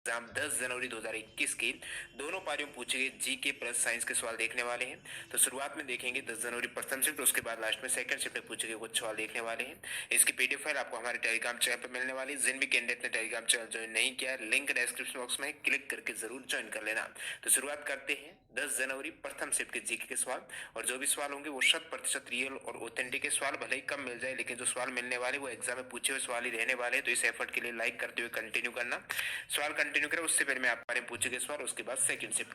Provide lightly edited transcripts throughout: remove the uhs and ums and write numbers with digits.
Exam 10 जनवरी 2021 की दोनों पारियों में पूछे गए जीके प्लस साइंस के सवाल देखने वाले हैं। तो शुरुआत में देखेंगे 10 जनवरी प्रथम शिफ्ट, उसके बाद लास्ट में सेकंड शिफ्ट में पूछे गए कुछ सवाल देखने वाले हैं। इसकी पीडीएफ फाइल आपको हमारे टेलीग्राम चैनल पर मिलने वाली है। जिन भी कैंडिडेट ने टेलीग्राम चैनल ज्वाइन नहीं किया है, लिंक डिस्क्रिप्शन बॉक्स में क्लिक करके जरूर ज्वाइन कर लेना। तो शुरुआत करते हैं 10 जनवरी प्रथम शिफ्ट के जीके के सवाल, और जो भी सवाल होंगे वो 100% रियल और ऑथेंटिक के सवाल, भले ही कम मिल जाए लेकिन जो सवाल मिलने वाले वो एग्जाम में पूछे हुए सवाल ही रहने वाले हैं। तो इस एफर्ट के लिए लाइक करते हुए कंटिन्यू करना। सवाल कंटिन्यू करें उससे पहले मैं आप बारे में पूछे गए सवाल, उसके बाद सेकंड शिफ्ट।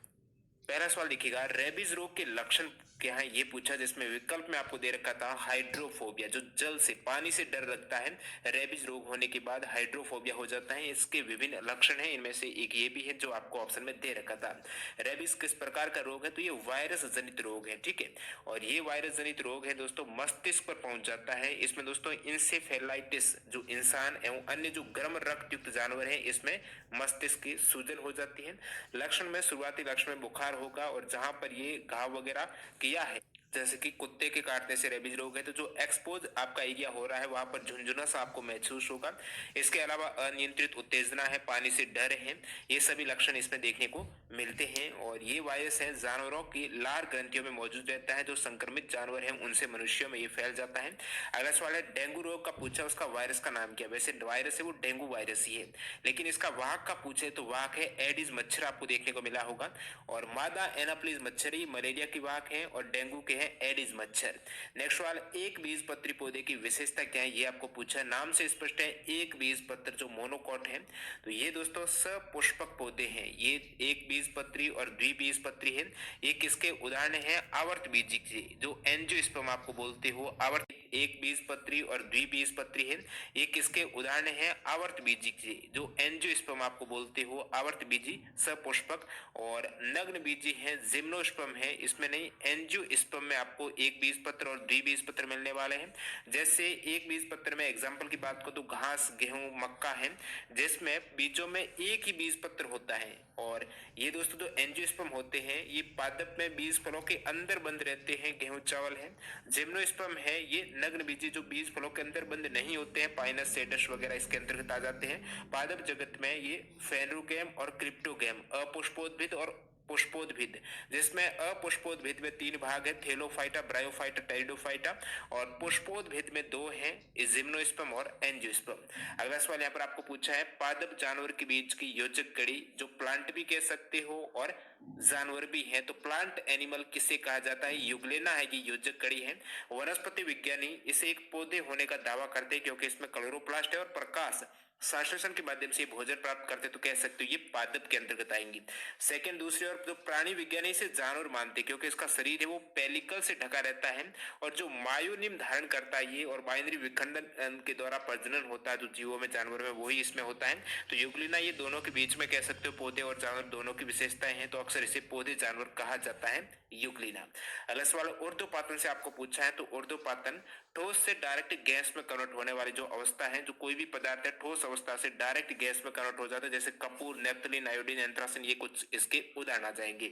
पहला सवाल देखिएगा, रेबीज रोग के लक्षण क्या है ये पूछा, जिसमें विकल्प में आपको दे रखा था हाइड्रोफोबिया, जो जल से पानी से डर लगता है। रेबीज रोग होने के बाद हाइड्रोफोबिया हो जाता है। इसके विभिन्न लक्षण हैं, इनमें से एक ये भी है जो आपको ऑप्शन में दे रखा था। रेबीज किस प्रकार का रोग है, तो ये वायरस जनित रोग है, ठीक है। और ये वायरस जनित रोग है दोस्तों, मस्तिष्क पर पहुंच जाता है। इसमें दोस्तों इंसेफेलाइटिस, जो इंसान एवं अन्य जो गर्म रक्त युक्त जानवर है, इसमें मस्तिष्क की सूजन हो जाती है। लक्षण में शुरुआती लक्षण में बुखार होगा, और जहां पर ये घाव वगैरह किया है, जैसे कि कुत्ते के काटने से रेबीज रोग है, तो जो एक्सपोज आपका एरिया हो रहा है वहां पर झुंझुना सा आपको महसूस होगा। इसके अलावा अनियंत्रित उत्तेजना है, पानी से डर है, ये सभी लक्षण इसमें देखने को मिलते हैं। और ये वायरस है जानवरों की लार ग्रंथियों में मौजूद रहता है। जो संक्रमित जानवर है उनसे मनुष्यों में ये फैल जाता है। अगला सवाल है, डेंगू रोग का पूछा, उसका वायरस का नाम क्या। वैसे वायरस है वो डेंगू वायरस ही है, लेकिन इसका वाहक का पूछे तो वाहक है एडिस मच्छर, आपको देखने को मिला होगा। और मादा एनाप्लिस मच्छर ही मलेरिया की वाहक है, और डेंगू के है एडिस मच्छर। नेक्स्ट सवाल, एक बीज पत्री पौधे की विशेषता क्या है ये आपको पूछा। नाम से स्पष्ट है, एक बीज पत्र जो मोनोकॉट है, तो ये दोस्तों सपुष्पक पौधे हैं। ये एक बीज पत्री और द्विबीज पत्री है। ये किसके उदाहरण है, आवर्त बीजी के, जो एंजियोस्पर्म आपको बोलते हो। आवर्त एक बीज पत्री और द्विबीज पत्री है, ये किसके उदाहरण है, आवर्त बीजी के, जो एंजियोस्पर्म आपको बोलते हो, आवर्त बीजी सपुष्पक। और नग्न बीजी है, जिम्नोस्पर्म है, इसमें नहीं एंजियोस्पर्म में आपको एक बीज पत्र और द्विबीज पत्र मिलने वाले हैं। जैसे एक बीज पत्र में एग्जांपल की बात करो तो घास, गेहूं, मक्का है, जिसमें बीजों में एक ही बीज पत्र होता है। और ये दोस्तों जो एंजियोस्पर्म होते हैं ये पादप में बीज फलों के अंदर बंद रहते हैं, गेहूं चावल है। जिम्नोस्पर्म है, ये नग्न बीजी जो बीज फलों के अंदर बंद नहीं होते हैं, पाइनस, सेडस वगैरह इसके अंतर्गत आ जाते हैं। पादप जगत में ये फेनोगैम और क्रिप्टोगैम, अपुष्पोद्भिद और पुष्पोद्भिद, जिसमें अपुष्पोद्भिद में 3 भाग है, थेलोफाइटा, ब्रायोफाइटा, टेरिडोफाइटा। और पुष्पोद्भिद में 2 हैं, जिम्नोस्पर्म और एंजियोस्पर्म। अगला सवाल यहाँ पर आपको पूछा है, पादप जानवर के बीच की योजक कड़ी, जो प्लांट भी कह सकते हो और जानवर भी है, तो प्लांट एनिमल किसे कहा जाता है, युगलेना है, ये योजक कड़ी है। वनस्पति विज्ञानी इसे एक पौधे होने का दावा करते हैं, क्योंकि इसमें क्लोरोप्लास्ट है और प्रकाश संश्लेषण के माध्यम से भोजन प्राप्त करते, तो कह सकते हो ये पादप के अंतर्गत आएंगी। सेकंड, दूसरी ओर जो प्राणी विज्ञानी इसे जानवर मानते, क्योंकि इसका शरीर है वो पेलिकल से ढका रहता है, और जो मायोनिम धारण करता है ये, और बाइनरी विखंडन के द्वारा प्रजनन होता है जो जीवों में, जानवर में, वही इसमें होता है। तो युगलिना ये दोनों के बीच में कह सकते हो, पौधे और जानवर दोनों की विशेषताएं हैं, तो अक्सर इसे पौधे जानवर कहा जाता है, युगलिना। अगला सवाल ऊर्ध्वपातन से आपको पूछा है, तो ऊर्ध्वपातन ठोस से डायरेक्ट गैस में कन्वर्ट होने वाली जो अवस्था है, जो कोई भी पदार्थ है ठोस अवस्था से डायरेक्ट गैस में कन्वर्ट हो जाता है, जैसे कपूर, नेफ्थलीन, आयोडीन, एंथ्रासिन, ये कुछ इसके उदाहरण आ जाएंगे।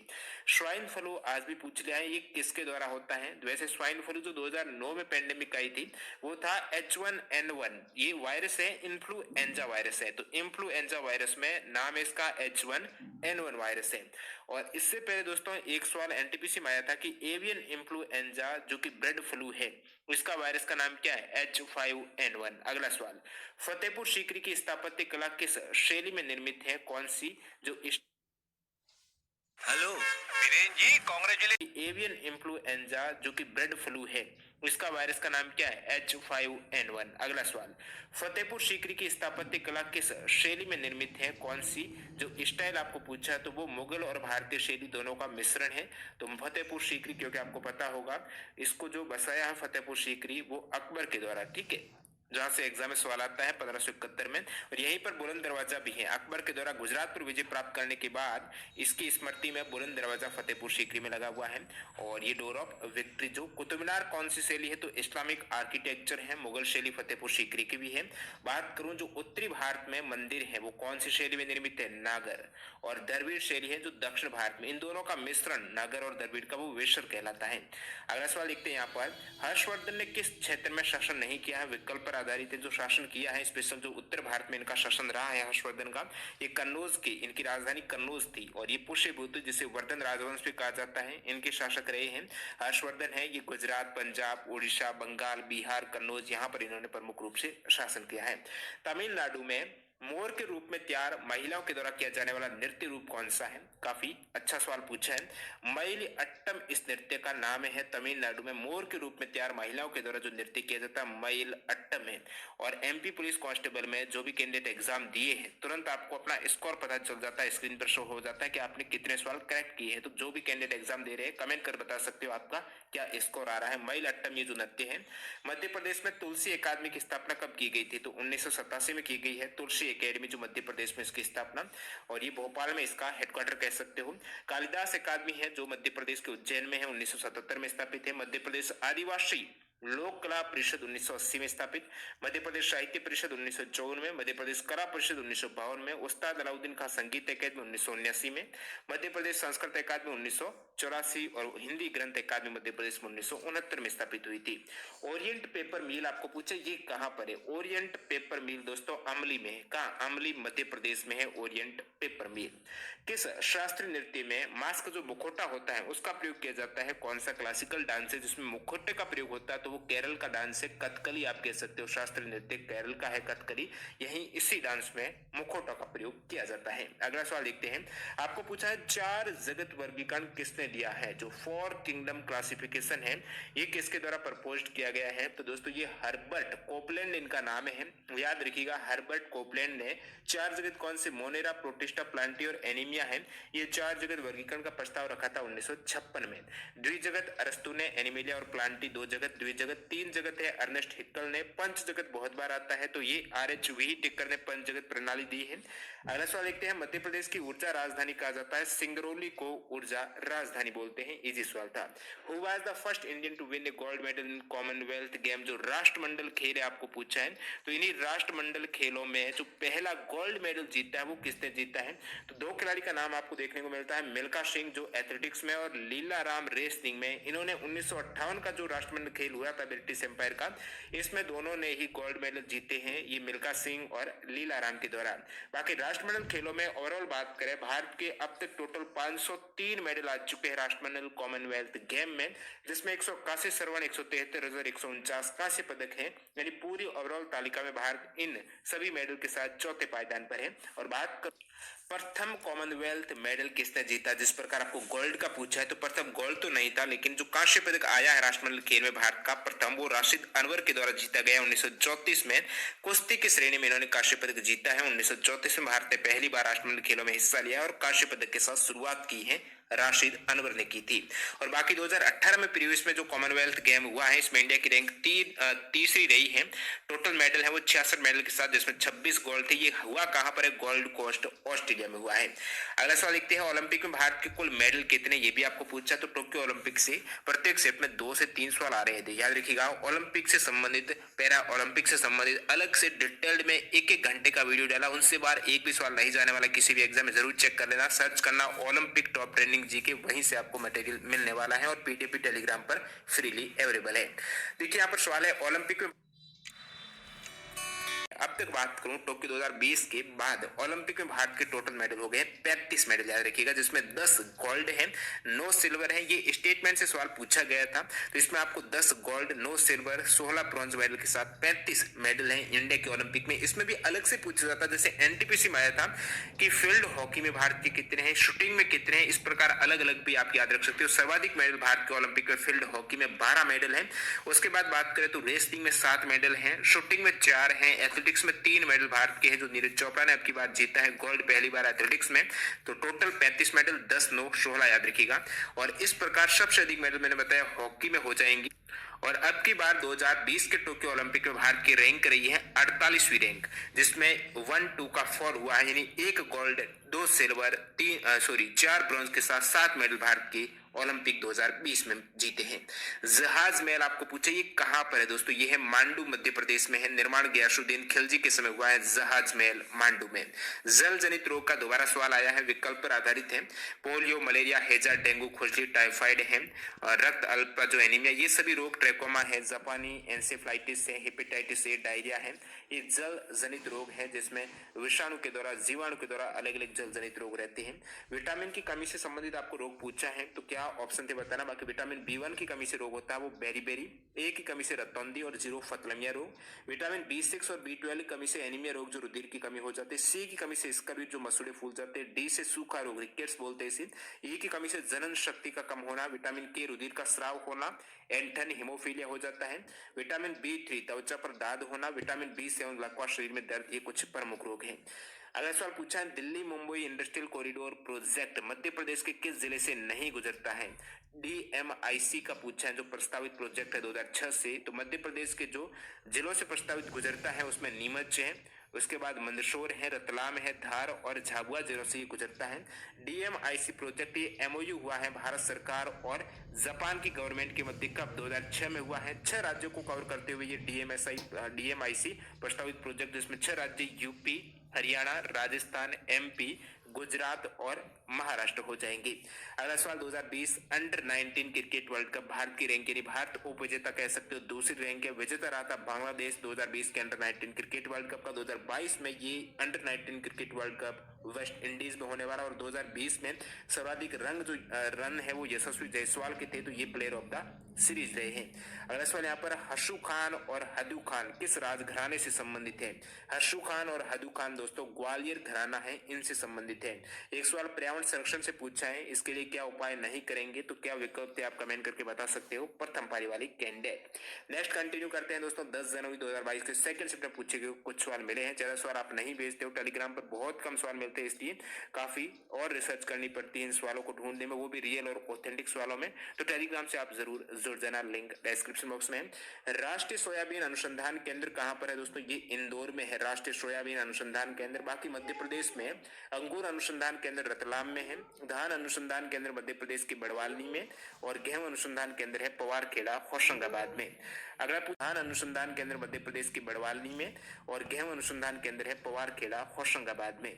स्वाइन फ्लू आज भी पूछ लिया है, ये किसके द्वारा होता है। वैसे स्वाइन फ्लू जो 2009 में पेंडेमिक आई थी वो था H1N1, ये वायरस है, इन्फ्लुएंजा वायरस है। तो इन्फ्लुएंजा वायरस में नाम है इसका H1N1 वायरस है। और इससे पहले दोस्तों एक सवाल एनटीपीसी में आया था कि एवियन इन्फ्लुएंजा जो कि ब्रेड फ्लू है, इसका वायरस का नाम क्या है, H5N1। अगला सवाल, फतेहपुर सीकरी की स्थापत्य कला किस शैली में निर्मित है, कौन सी, जो हेलो वीरेन जी, कांग्रेचुलेशन। एवियन इन्फ्लुएंजा जो कि ब्रेड फ्लू है, इसका वायरस का नाम क्या है, H5N1। अगला सवाल, फतेहपुर सीकरी की स्थापत्य कला किस शैली में निर्मित है, कौन सी, जो स्टाइल आपको पूछा है तो वो मुगल और भारतीय शैली दोनों का मिश्रण है। तो फतेहपुर सीकरी, क्योंकि आपको पता होगा इसको जो बसाया है फतेहपुर सीकरी वो अकबर के द्वारा, ठीक है, जहां से एग्जाम में सवाल आता है 1571 में। और यहीं पर बुलंद दरवाजा भी है, अकबर के द्वारा गुजरात पर विजय प्राप्त करने के बाद इसकी स्मृति में बुलंद दरवाजा फतेहपुर सीकरी में लगा हुआ है। और ये डोर ऑफ विक्ट्री, जो कुतुब मीनार कौन सी शैली है, तो इस्लामिक आर्किटेक्चर है, मुगल शैली फतेहपुर सीकरी की भी है। बात करूं जो उत्तरी भारत में मंदिर है वो कौन सी शैली में निर्मित है, नागर। और द्रविड़ शैली है जो दक्षिण भारत में, इन दोनों का मिश्रण नागर और द्रविड़ का, वो वेशर कहलाता है। अगला सवाल लिखते हैं यहाँ पर, हर्षवर्धन ने किस क्षेत्र में शासन नहीं किया है, विकल्प पर आधारित है। जो शासन किया है स्पेशल जो उत्तर भारत में इनका शासन रहा है हर्षवर्धन का, ये कन्नौज की इनकी राजधानी कन्नौज थी और ये पुष्यभूत जिसे वर्धन राजवंश भी कहा जाता है इनके शासक रहे हैं। हर्षवर्धन है ये गुजरात, पंजाब, उड़ीसा, बंगाल, बिहार, कन्नौज यहाँ पर इन्होंने प्रमुख रूप से शासन किया है। तमिलनाडु में मोर के रूप में तैयार महिलाओं के द्वारा किया जाने वाला नृत्य रूप कौन सा है? काफी अच्छा सवाल पूछा है। मईल अट्टम इस नृत्य का नाम है। तमिलनाडु में मोर के रूप में तैयार महिलाओं के द्वारा जो नृत्य किया जाता है मईल अट्टम है। और एमपी पुलिस कांस्टेबल में जो भी कैंडिडेट एग्जाम दिए हैं तुरंत आपको अपना स्कोर पता चल जाता है, स्क्रीन पर शो हो जाता है कि आपने कितने सवाल करेक्ट किए हैं। तो जो भी कैंडिडेट एग्जाम दे रहे हैं कमेंट कर बता सकते हो आपका क्या स्कोर आ रहा है। मईल अट्टम ये जो नृत्य है। मध्य प्रदेश में तुलसी अकादमी की स्थापना कब की गई थी? तो 1987 में की गई है तुलसी एकेडमी जो मध्य प्रदेश में इसकी स्थापना, और ये भोपाल में इसका हेडक्वार्टर कह सकते हो। कालिदास अकादमी है जो मध्य प्रदेश के उज्जैन में है, 1977 में स्थापित है। मध्य प्रदेश आदिवासी लोक कला परिषद 1980 में स्थापित। मध्य प्रदेश साहित्य परिषद 1954 में। मध्य प्रदेश कला परिषद 1952 में। उस्ताद अलाउद्दीन खान संगीत अकादमी 1979 में। मध्य प्रदेश संस्कृत अकादमी 1984 और हिंदी ग्रंथ अकादमी मध्य प्रदेश में 1969 में स्थापित हुई थी। ओरिएंट पेपर मिल आपको पूछे ये कहाँ पर है? ओरिएंट पेपर मिल दोस्तों अमली में है। कहाँ? अमली मध्य प्रदेश में है ओरिएंट पेपर मिल। किस शास्त्रीय नृत्य में मास्क जो मुखौटा होता है उसका प्रयोग किया जाता है? कौन सा क्लासिकल डांस है जिसमें मुखौटे का प्रयोग होता है? तो वो केरल का डांस है, कथकली आप कह सकते हो। शास्त्रीय नृत्य केरल का है कथकली, यही इसी डांस में मुखौटा का प्रयोग किया जाता है। अगला सवाल देखते हैं। आपको पूछा है चार जगत वर्गीकरण किसने दिया है? जो 4 किंगडम क्लासिफिकेशन है ये किसके द्वारा प्रपोज्ड किया गया है? तो दोस्तों ये हर्बर्ट कोपलैंड इनका नाम है, याद रखिएगा। हर्बर्ट कोपलैंड ने चार जगत कौन से मोनेरा, प्रोटिस्टा, प्लांटी और एनीमिया है, ये चार जगत वर्गीकरण का प्रस्ताव रखा था 1956 में। द्विजगत अरस्तु ने, एनीमिलिया और प्लांटी 2 जगत, द्विजगत 3 जगत है अर्नेस्ट हिक्कल ने, पंच जगत बहुत बार आता है तो ये आरएचवी टिक्कर ने पंच जगत प्रणाली दी है। अगला सवाल देखते हैं। मध्य प्रदेश की ऊर्जा राजधानी कहा जाता है, सिंगरौली को ऊर्जा राजधानी बोलते हैं। इजी सवाल था। Who was the first Indian to win a gold medal in Commonwealth game? जो राष्ट्रमंडल खेल है आपको पूछा है, तो इन्हीं राष्ट्रमंडल खेलों में जो पहला गोल्ड मेडल जीता है वो किसने जीता है? तो 2 खिलाड़ी का नाम आपको देखने को मिलता है, मिल्खा सिंह जो एथलेटिक्स में और लीला राम रेसलिंग में। इन्होंने 1958 का जो राष्ट्रमंडल खेल हुआ था ब्रिटिश एम्पायर का, इसमें दोनों ने ही गोल्ड मेडल जीते हैं, ये मिल्खा सिंह और लीला राम के दौरान। बाकी राष्ट्रमंडल खेलों में ओवरऑल बात करें, भारत के अब तक टोटल 503 मेडल आ चुके हैं राष्ट्रमंडल कॉमनवेल्थ गेम में, जिसमें 181 स्वर्ण, 173 और 149 कांस्य पदक हैं। यानी पूरी ओवरऑल तालिका में भारत इन सभी मेडल के साथ चौथे पायदान पर है। और बात कर प्रथम कॉमनवेल्थ मेडल किसने जीता? जिस प्रकार आपको गोल्ड का पूछा है तो प्रथम गोल्ड तो नहीं था, लेकिन जो कांस्य पदक आया है राष्ट्रमंडल खेल में भारत का प्रथम, वो राशिद अनवर के द्वारा जीता गया 1934 में। कुश्ती की श्रेणी में इन्होंने कांस्य पदक जीता है 1934 में। भारत ने पहली बार राष्ट्रमंडल खेलों में हिस्सा लिया और कांस्य पदक के साथ शुरुआत की है राशिद अनवर ने की थी। और बाकी 2018 में प्रीवियस में जो कॉमनवेल्थ गेम हुआ है इसमें इंडिया की रैंक तीसरी रही है। टोटल मेडल है वो 66 मेडल के साथ, जिसमें 26 गोल्ड थे। ये हुआ कहां पर है? गोल्ड कोस्ट ऑस्ट्रेलिया में हुआ है। अगला सवाल देखते हैं। ओलंपिक में भारत के कुल मेडल कितने? ये भी आपको पूछा। तो टोक्यो ओलंपिक से प्रत्येक सेट में 2 से 3 सवाल आ रहे थे, याद रखिएगा। ओलंपिक से संबंधित, पैरा ओलंपिक से संबंधित अलग से डिटेल्ड में 1-1 घंटे का वीडियो डाला, उनसे बाहर एक भी सवाल नहीं जाने वाला। किसी भी एग्जाम में जरूर चेक कर लेना, सर्च करना ओलंपिक टॉप ट्रेंडिंग जी के, वहीं से आपको मटेरियल मिलने वाला है और पीडीएफ टेलीग्राम पर फ्रीली अवेलेबल है। देखिए यहाँ पर सवाल है ओलंपिक में अब तक बात करूं टोक्यो 2020 के बाद ओलंपिक में भारत के टोटल मेडल हो गए 35 मेडल, याद रखिएगा, जिसमें 10 गोल्ड है, 9 सिल्वर है। ये स्टेटमेंट से सवाल पूछा गया था, तो इसमें आपको 10 गोल्ड, 9 सिल्वर, 16 ब्रॉन्ज मेडल के साथ 35 मेडल हैं इंडिया के ओलंपिक में। इसमें भी अलग से पूछा जाता, जैसे एनटीपीसी में आया था कि फील्ड हॉकी में भारत के कितने हैं, शूटिंग में कितने हैं, इस प्रकार अलग अलग भी आप याद रख सकते हो। सर्वाधिक मेडल भारत के ओलंपिक में फील्ड हॉकी में 12 मेडल है। उसके बाद बात करें तो रेसलिंग में 7 मेडल हैं, शूटिंग में 4 हैं, एथलेटिक्स में 3 मेडल भारत के हैं, जो नीरज चोपड़ा ने आपकी बार जीता है गोल्ड पहली बार एथलेटिक्स में। तो टोटल 35 मेडल, 10, 9, 16 याद रखिएगा। और इस प्रकार सबसे अधिक मेडल मैंने बताया हॉकी में हो जाएंगी। और अब की बार 2020 के टोक्यो ओलंपिक में भारत की रैंक रही है 48वीं रैंक, जिसमें 1, 2 का 4 हुआ है, यानी 1 गोल्ड, 2 सिल्वर, 4 ब्रॉन्ज के साथ 7 मेडल भारत के ओलंपिक 2020 में जीते हैं। जहाज महल आपको पूछे ये कहाँ पर है दोस्तों, ये है मांडू मध्य प्रदेश में है। निर्माण गयासुद्दीन खिलजी के समय हुआ है जहाज महल मांडू में। जल जनित रोग का दोबारा सवाल आया है, विकल्प पर आधारित है। पोलियो, मलेरिया, हैजा, डेंगू, खुजली, टाइफाइड है और रक्त अल्प जो एनीमिया, ये सभी रोग, ट्रैकोमा है, जापानी एंसेफ्लाइटिस है, हेपेटाइटिस ए, डायरिया है, ये जल जनित रोग है जिसमें विषाणु के द्वारा, जीवाणु के द्वारा अलग अलग जल जनित रोग रहते हैं। विटामिन की कमी से संबंधित आपको रोग पूछा है तो क्या ऑप्शन थे बताना। बाकी विटामिन B1 की कमी से रोग होता है वो बेरीबेरी, ए की कमी से रतौंधी और जीरो फतलमिया रोग, विटामिन B6 और B12 की कमी से एनीमिया रोग जो रुधिर की कमी हो जाती है, सी की कमी से स्कर्वी जो मसूड़े फूल जाते हैं, डी से सूखा रोग रिकेट्स बोलते हैं इसे, ई की कमी से जनन शक्ति का कम होना, विटामिन के रुधिर का स्राव होना, एंठन हिमोफीलिया हो जाता है, विटामिन B3 त्वचा पर दाद होना, विटामिन B7 लकवा शरीर में दर्द, ये कुछ प्रमुख रोग हैं। अगला सवाल पूछा है Delhi Mumbai industrial corridor project Madhya Pradesh के किस जिले से नहीं गुजरता है। DMIC का पूछा है जो प्रस्तावित प्रोजेक्ट है 2006 से, तो मध्य प्रदेश के जो जिलों से प्रस्तावित गुजरता है उसमें नीमच है, उसके बाद मंदसौर है, रतलाम है, धार और झाबुआ जिलों से ये गुजरता है। DMIC प्रोजेक्ट ये MOU हुआ है भारत सरकार और जापान की गवर्नमेंट के मध्य कब 2006 में हुआ है। 6 राज्यों को कवर करते हुए ये DMIC प्रस्तावित प्रोजेक्ट, जिसमें 6 राज्य यूपी, हरियाणा, राजस्थान, MP, गुजरात और महाराष्ट्र हो जाएंगे। अगला सवाल 2020 under 19 cricket world cup Bharat की रैंक, यानी भारत उपविजेता कह सकते हो, दूसरी रैंक है। विजेता रहा था बांग्लादेश 2020 के अंडर 19 क्रिकेट वर्ल्ड कप का। 2022 में ये under 19 cricket world cup West Indies में होने वाला और 2020 में सर्वाधिक रन है वो यशस्वी जायसवाल के थे, तो ये प्लेयर ऑफ द सीरीज रहे हैं। अगला सवाल यहाँ पर हशु खान और हदू खान किस राजघराने से संबंधित है। हशु खान और हदू खान दोस्तों ग्वालियर घराना है, इनसे संबंधित है। एक सवाल पर्यावरण संरक्षण से पूछा है, इसके लिए क्या उपाय नहीं करेंगे, तो क्या विकल्प थे आप कमेंट करके बता सकते हो। प्रथम पारी वाली कैंडिडेट। नेक्स्ट कंटिन्यू करते हैं दोस्तों। 10 जनवरी 2022 के सेकंड शिफ्ट में पूछे गए कुछ सवाल मिले हैं। ज्यादा सवाल आप नहीं भेजते हो, टेलीग्राम पर बहुत कम सवाल मिलते हैं, इसलिए काफी और रिसर्च करनी पड़ती है इन सवालों को ढूंढने में, वो भी रियल और ऑथेंटिक सवालों में। तो टेलीग्राम से आप जरूर जुड़ जाना, लिंक डिस्क्रिप्शन बॉक्स में। राष्ट्रीय सोयाबीन अनुसंधान केंद्र कहां पर है दोस्तों, ये इंदौर में है राष्ट्रीय सोयाबीन अनुसंधान केंद्र। बाकी मध्य प्रदेश में अंगूर अनुसंधान केंद्र रतलाम में है, धान अनुसंधान केंद्र मध्य प्रदेश के बड़वानी में और गेहूं अनुसंधान केंद्र है पवारखेड़ा होशंगाबाद में। अगला धान अनुसंधान केंद्र मध्य प्रदेश के बड़वानी में और गेहूं अनुसंधान केंद्र है पवारखेड़ा होशंगाबाद में।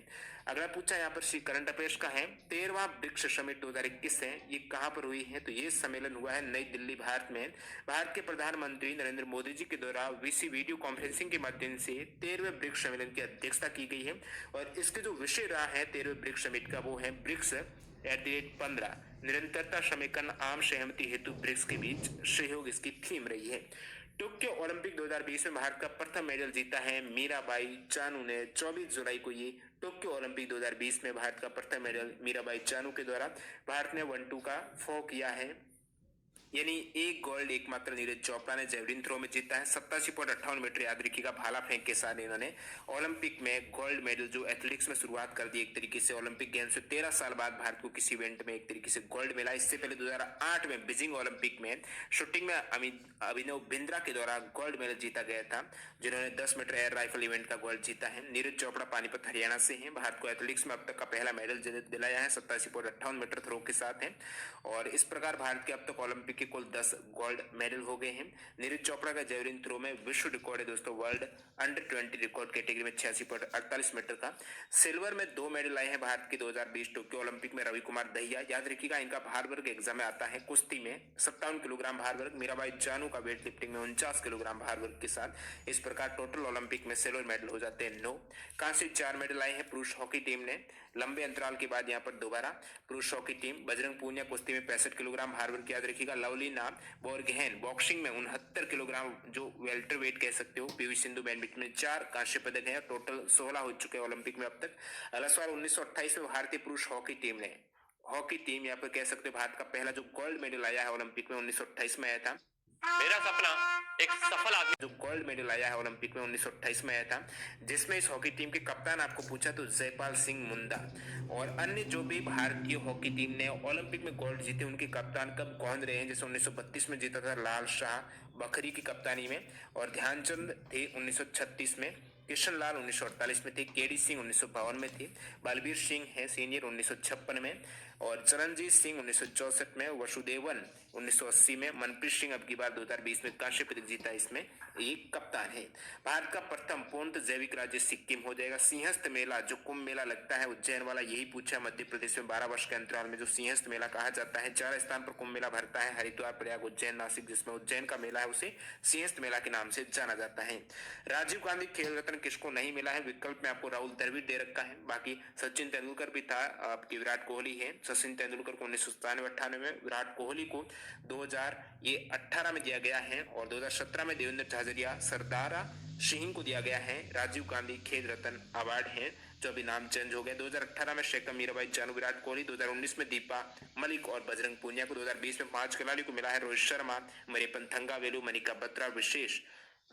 अगला पूछा यहाँ पर करंट अफेयर्स का है, 13वां ब्रिक्स समिट 2021 है, ये कहां पर हुई है, तो ये सम्मेलन हुआ है नई दिल्ली भारत में। भारत के प्रधानमंत्री नरेंद्र मोदी जी के द्वारा वीडियो कॉन्फ्रेंसिंग के माध्यम से 13वें ब्रिक्स सम्मेलन की अध्यक्षता की गई है और इसके जो विषय रहा है 13वें ब्रिक्स समिट का वो है ब्रिक्स @15 निरंतरता, समेकन, आम सहमति हेतु ब्रिक्स के बीच सहयोग, इसकी थीम रही है। टोक्यो ओलंपिक 2020 में भारत का प्रथम मेडल जीता है मीराबाई चानू ने। 24 जुलाई को ये टोक्यो ओलंपिक 2020 में भारत का प्रथम मेडल मीराबाई चानू के द्वारा भारत ने 1-2 का फॉ किया है, यानी एक गोल्ड एकमात्र नीरज चोपड़ा ने जेवलिन थ्रो में जीता है। 87.58 मीटर याद रखिएगा भाला फेंक के साथ इन्होंने ओलंपिक में गोल्ड मेडल जो एथलेटिक्स में शुरुआत कर दी एक तरीके से। ओलंपिक गेम्स से 13 साल बाद भारत को किसी इवेंट में एक तरीके से गोल्ड मिला। इससे पहले 2008 में बीजिंग ओलंपिक में शूटिंग में अभिनव बिंद्रा के द्वारा गोल्ड मेडल जीता गया था, जिन्होंने 10 मीटर एयर राइफल इवेंट का गोल्ड जीता है। नीरज चोपड़ा पानीपत हरियाणा से हैं। भारत को एथलेटिक्स में अब तक का पहला मेडल दिलाया है 87.58 मीटर थ्रो के साथ है और इस प्रकार भारत के अब तक ओलंपिक के कुल 10 गोल्ड मेडल हो गए हैं। नीरज चोपड़ा का जेवलिन थ्रो में विश्व रिकॉर्ड है दोस्तों, वर्ल्ड अंडर 20 रिकॉर्ड कैटेगरी में 86.48 मीटर का। सिल्वर में 2 मेडल आए हैं भारत के 2020 टोक्यो ओलंपिक में। रवि कुमार दहिया, याद रखिएगा इनका भार वर्ग एग्जाम में आता है। कुश्ती में 57 किलोग्राम भार वर्ग, मीराबाई चानू का वेट लिफ्टिंग में 49 किलोग्राम भार वर्ग के साथ। इस प्रकार टोटल ओलंपिक में सिल्वर मेडल हो जाते हैं 9। कांस्य 4 मेडल आए हैं पुरुष हॉकी टीम ने लंबे अंतराल के बाद। यहाँ पर दोबारा पुरुष हॉकी टीम बजरंग पूनिया कुश्ती में 65 किलोग्राम भार वर्ग, याद रखिएगा। लवलीना बोरगहेन बॉक्सिंग में 69 किलोग्राम जो वेल्टर वेट कह सकते हो। पीवी सिंधु बैडमिंटन में 4 कांस्य पदक हैं, टोटल 16 हो चुके हैं ओलंपिक में अब तक। अगला सवाल 1928 में भारतीय पुरुष हॉकी टीम यहाँ पर कह सकते हो भारत का पहला जो गोल्ड मेडल आया है ओलंपिक में 1928 में आया था। मेरा सपना एक सफल आदमी जो गोल्ड मेडल आया है ओलंपिक में 1928 में आया था, जिसमें इस हॉकी टीम के कप्तान आपको पूछा तो जयपाल सिंह मुंडा। और अन्य जो भी भारतीय हॉकी टीम ने ओलंपिक में गोल्ड जीते उनके कप्तान कब कौन रहे हैं, जैसे 1932 में जीता था लाल शाह बखरी की कप्तानी में और ध्यानचंद थे 1936 में। किशन लाल 1948 में थे, केडी सिंह 1952 में थे, बलबीर सिंह है सीनियर 1956 में, और चरणजीत सिंह 1964 में, वसुदेवन 1980 में, मनप्रीत सिंह अब की बार 2020 में कांस्य पदक जीता, इसमें एक कप्तान है। भारत का प्रथम पूर्ण जैविक राज्य सिक्किम हो जाएगा। सिंहस्थ मेला जो कुंभ मेला लगता है उज्जैन वाला, यही पूछा मध्य प्रदेश में 12 वर्ष के अंतराल में जो सिंहस्थ मेला कहा जाता है। 4 स्थान पर कुंभ मेला भरता है, हरिद्वार, प्रयाग, उज्जैन, नासिक। जिसमें उज्जैन का मेला है उसे सिंहस्थ मेला के नाम से जाना जाता है। राजीव गांधी खेल रत्न किसको नहीं मिला है? विकल्प में आपको राहुल द्रविड़ दे रखा है, बाकी सचिन तेंदुलकर भी था, आपकी विराट कोहली है। सचिन तेंदुलकर को 1997-98 में, विराट कोहली को 2018 में दिया गया है, और 2017 में देवेंद्र झाझरिया, सरदारा सिंह को दिया गया है राजीव गांधी खेल रत्न अवार्ड है, जो अभी नाम चेंज हो गया। 2018 में शेखर मीराबाई चानू, विराट कोहली। 2019 में दीपा मलिक और बजरंग पूनिया को। 2020 में 5 खिलाड़ियों को मिला है, रोहित शर्मा, मरियप्पन थंगावेलु, मनिका बत्रा, विशेष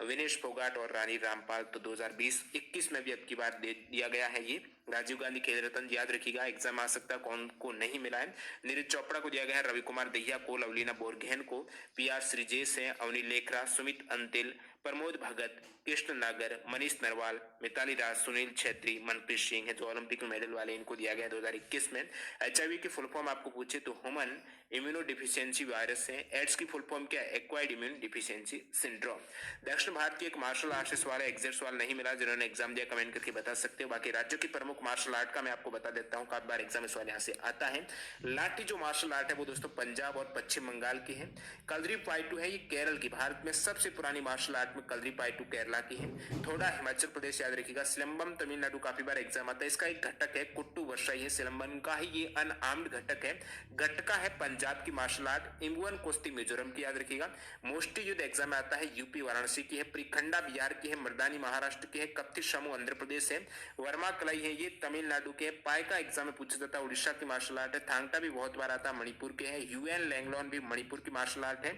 विनेश फोगाट और रानी रामपाल। तो 2020-21 में भी अब की बार दे दिया गया है ये राजीव गांधी खेल रत्न। याद रखिएगा, एग्जाम आ सकता है कौन को नहीं मिला है। नीरज चोपड़ा को दिया गया है, रवि कुमार दहिया को, लवलीना बोरगोहेन को, पीआर श्रीजेश है, अवनी लेखरा, सुमित अंतिल, प्रमोद भगत, कृष्ण नागर, मनीष नरवाल, मिताली राज, सुनील छेत्री, मनप्रीत सिंह है जो ओलंपिक में मेडल वाले, इनको दिया गया 2021 में। HIV की फुल फॉर्म आपको पूछे तो ह्यूमन इम्यूनो डिफिशियंसी वायरस है। एड्स की फुल फॉर्म क्या है? Acquired immune deficiency syndrome. दक्षिण भारत की एक मार्शल आर्ट से सवाल है, एग्जैक्ट सवाल नहीं मिला, जिन्होंने एग्जाम दिया कमेंट करके बता सकते हो। बाकी राज्यों की प्रमुख मार्शल आर्ट का मैं आपको बता देता हूँ, काफी बार एग्जाम में सवाल यहाँ से आता है। लाठी जो मार्शल आर्ट है वो दोस्तों पंजाब और पश्चिम बंगाल की है। कलरी पाइटू है ये केरल की, भारत में सबसे पुरानी मार्शल आर्ट में कलरी पाइटू केरला की है। थोड़ा हिमाचल प्रदेश याद रखिएगा। सिलंबम तमिलनाडु, काफी बार एग्जाम आता है। इसका एक घटक है कुट्टू वर्षाई है, सिलंबम का ही ये अनआर्म्ड घटक है। गटका है पंजाब की मार्शल आर्ट, इम्बुअन कुश्ती मिजोरम की, याद रखिएगा। मोस्टी युद्ध एग्जाम में आता है, यूपी वाराणसी की है। प्रिखंडा बिहार की है, मर्दानी महाराष्ट्र की है, कत्ती समूह आंध्र प्रदेश है, वर्मा कलाई है ये तमिलनाडु के। पाइका एग्जाम में पूछा जाता है, उड़ीसा की मार्शल आर्ट है। थांगटा भी बहुत बार आता है, मणिपुर के है। यूएन लैंगलॉन भी मणिपुर की मार्शल आर्ट है।